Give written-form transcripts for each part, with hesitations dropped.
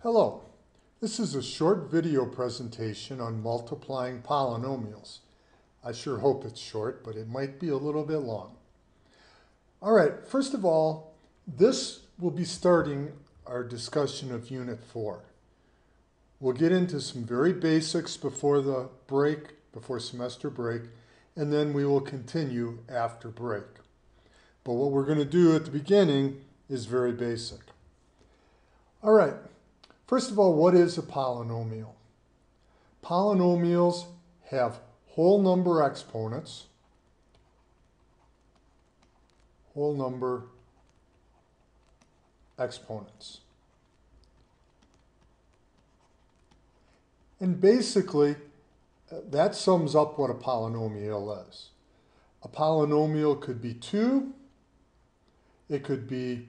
Hello, this is a short video presentation on multiplying polynomials. I sure hope it's short, but it might be a little bit long. All right, first of all, this will be starting our discussion of Unit 4. We'll get into some very basics before the break, before semester break, and then we will continue after break. But what we're going to do at the beginning is very basic. All right. First of all, what is a polynomial? Polynomials have whole number exponents, And basically, that sums up what a polynomial is. A polynomial could be 2, it could be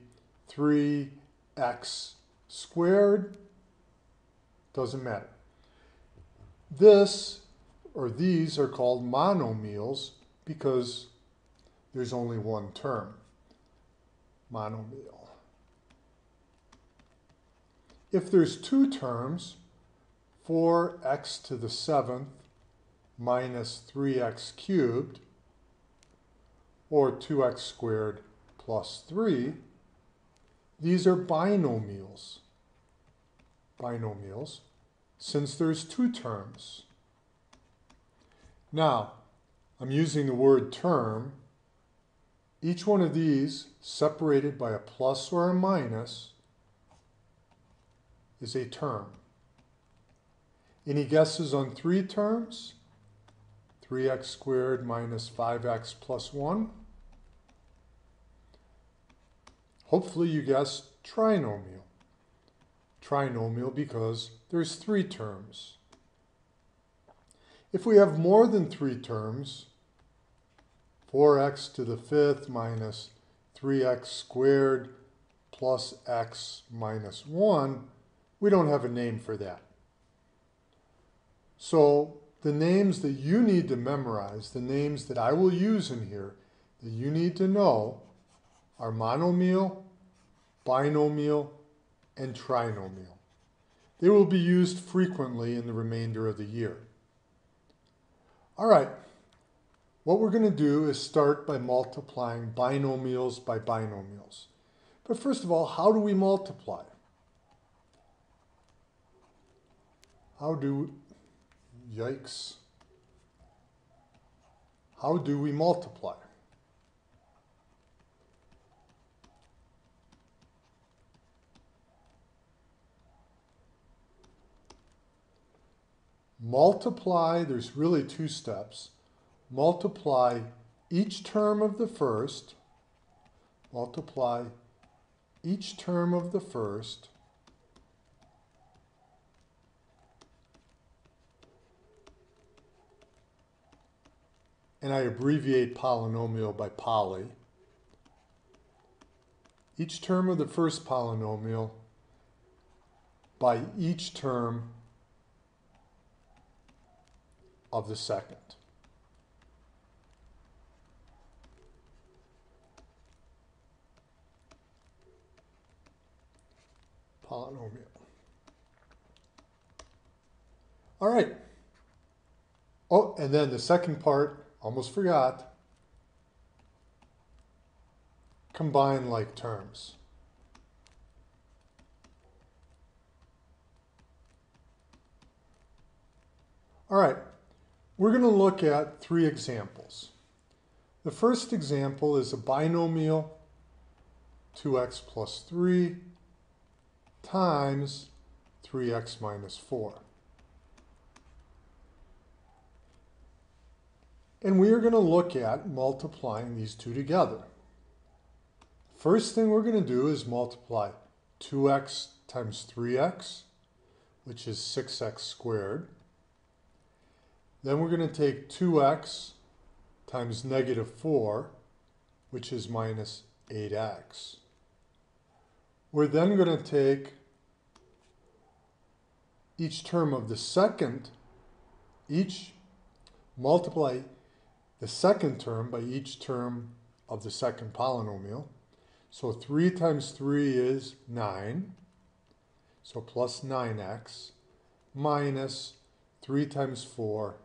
3x squared, doesn't matter. This or these are called monomials because there's only one term, monomial. If there's two terms, 4x to the 7th minus 3x cubed, or 2x squared plus 3, these are binomials. Since there's two terms. Now, I'm using the word term. Each one of these, separated by a plus or a minus, is a term. Any guesses on 3 terms? 3x squared minus 5x plus 1. Hopefully you guessed trinomial. Trinomial because there's 3 terms. If we have more than 3 terms, 4x to the 5th minus 3x squared plus x minus 1, we don't have a name for that. So the names that you need to memorize, the names that I will use in here, that you need to know are monomial, binomial, and trinomial. They will be used frequently in the remainder of the year. All right, what we're going to do is start by multiplying binomials by binomials. But first of all, how do we multiply? How do we multiply? Multiply, there's really 2 steps. Multiply each term of the first, and I abbreviate polynomial by poly. Each term of the first polynomial by each term of the second. Polynomial. All right. Oh, and then the second part, almost forgot. Combine like terms. All right. We're going to look at 3 examples. The first example is a binomial 2x plus 3 times 3x minus 4. And we are going to look at multiplying these two together. First thing we're going to do is multiply 2x times 3x, which is 6x squared. Then we're going to take 2x times negative 4, which is minus 8x. We're then going to take each term of the second, multiply the second term by each term of the second polynomial. So 3 times 3 is 9. so plus 9x, minus 3 times 4,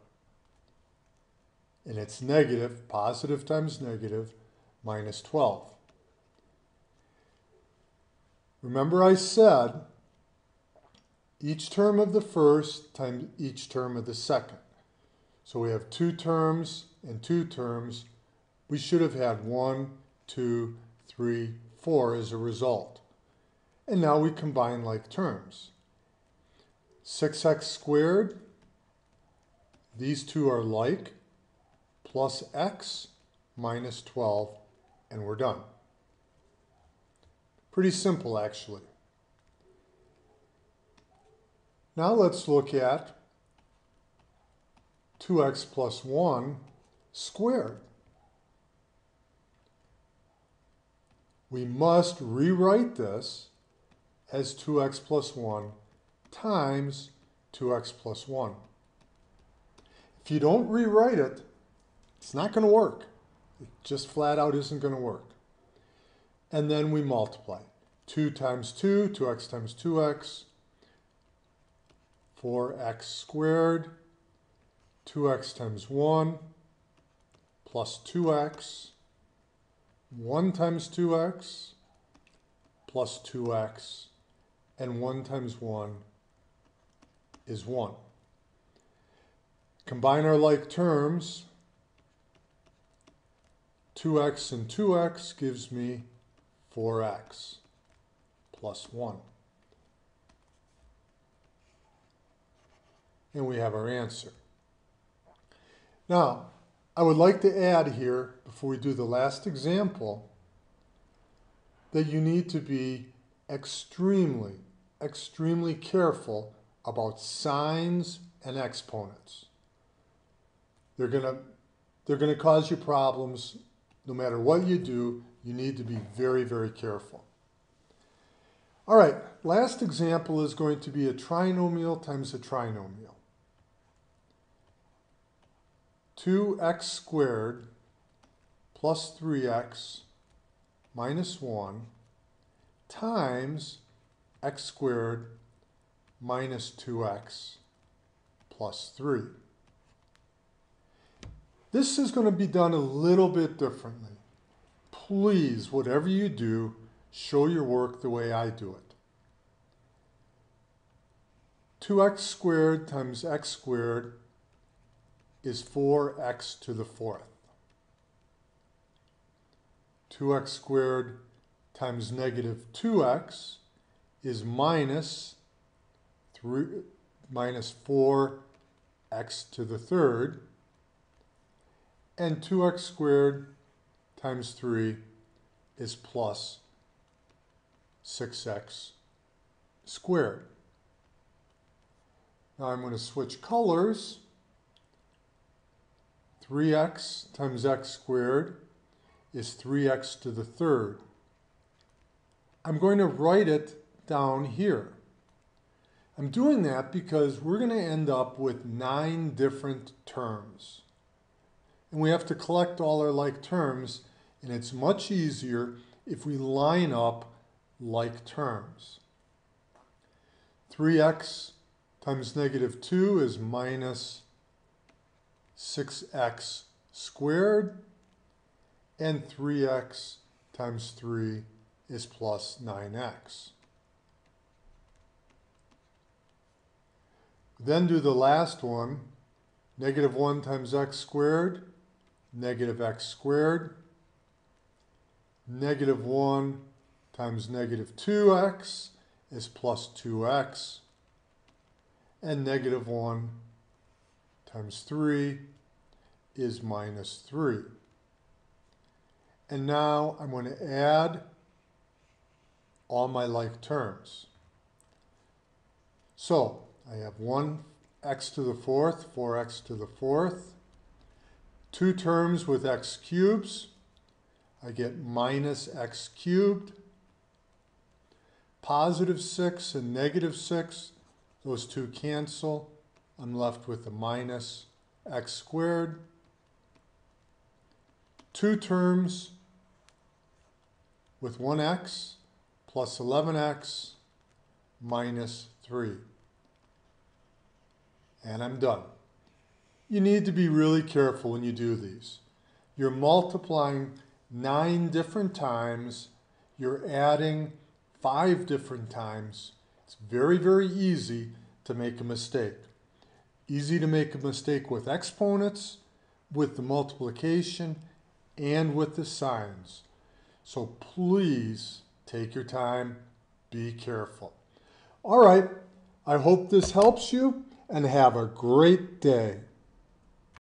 and it's negative, positive times negative, minus 12. Remember I said each term of the first times each term of the second. So we have 2 terms and 2 terms. We should have had 1, 2, 3, 4 as a result. And now we combine like terms. 6x squared, these two are like, plus x minus 12, and we're done. Pretty simple, actually. Now let's look at 2x plus 1 squared. We must rewrite this as 2x plus 1 times 2x plus 1. If you don't rewrite it, it's not going to work. It just flat out isn't going to work. And then we multiply. 2 times 2, 2x times 2x, 4x squared, 2x times 1, plus 2x, 1 times 2x, plus 2x, and 1 times 1 is 1. Combine our like terms. 2x and 2x gives me 4x plus 1. And we have our answer. Now, I would like to add here, before we do the last example, that you need to be extremely, extremely careful about signs and exponents. They're going to cause you problems. No matter what you do, you need to be very, very careful. All right, last example is going to be a trinomial times a trinomial. 2x squared plus 3x minus 1 times x squared minus 2x plus 3. This is going to be done a little bit differently. Please, whatever you do, show your work the way I do it. 2x squared times x squared is 4x to the 4th. 2x squared times negative 2x is minus 4x to the 3rd. And 2x squared times 3 is plus 6x squared. Now I'm going to switch colors. 3x times x squared is 3x to the 3rd. I'm going to write it down here. I'm doing that because we're going to end up with 9 different terms. And we have to collect all our like terms, and it's much easier if we line up like terms. 3x times negative 2 is minus 6x squared, and 3x times 3 is plus 9x. Then do the last one, negative 1 times x squared, negative x squared, negative 1 times negative 2x is plus 2x, and negative 1 times 3 is minus 3. And now I'm going to add all my like terms. So I have 1x to the 4th, 4x to the 4th, 2 terms with x cubes. I get minus x cubed. Positive 6 and negative 6, those two cancel. I'm left with the minus x squared. 2 terms with 1x plus 11x minus 3. And I'm done. You need to be really careful when you do these. You're multiplying 9 different times. You're adding 5 different times. It's very, very easy to make a mistake. Easy to make a mistake with exponents, with the multiplication, and with the signs. So please take your time, be careful. All right, I hope this helps you and have a great day.